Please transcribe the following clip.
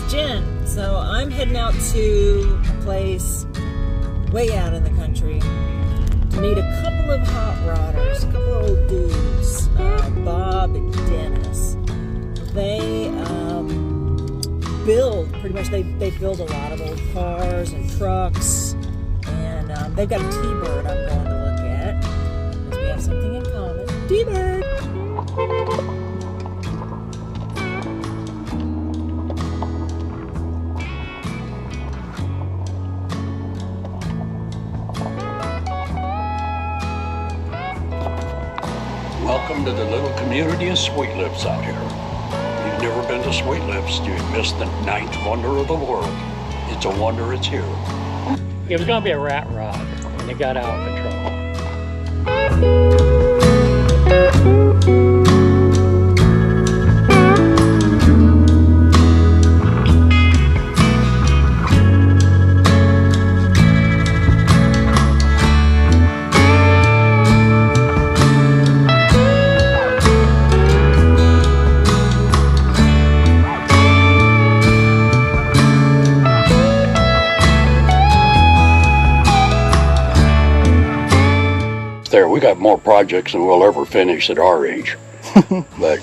Jen. So I'm heading out to a place way out in the country to meet a couple of hot rodders, a couple of old dudes, Bob and Dennis. They build, pretty much they build a lot of old cars and trucks, and they've got a T-Bird I'm going to look at, because we have something in common. T-Bird! Welcome to the little community of Sweet Lips out here. If you've never been to Sweet Lips, you've missed the ninth wonder of the world. It's a wonder it's here. It was going to be a rat rod, and it got out of control. There, we got more projects than we'll ever finish at our age. But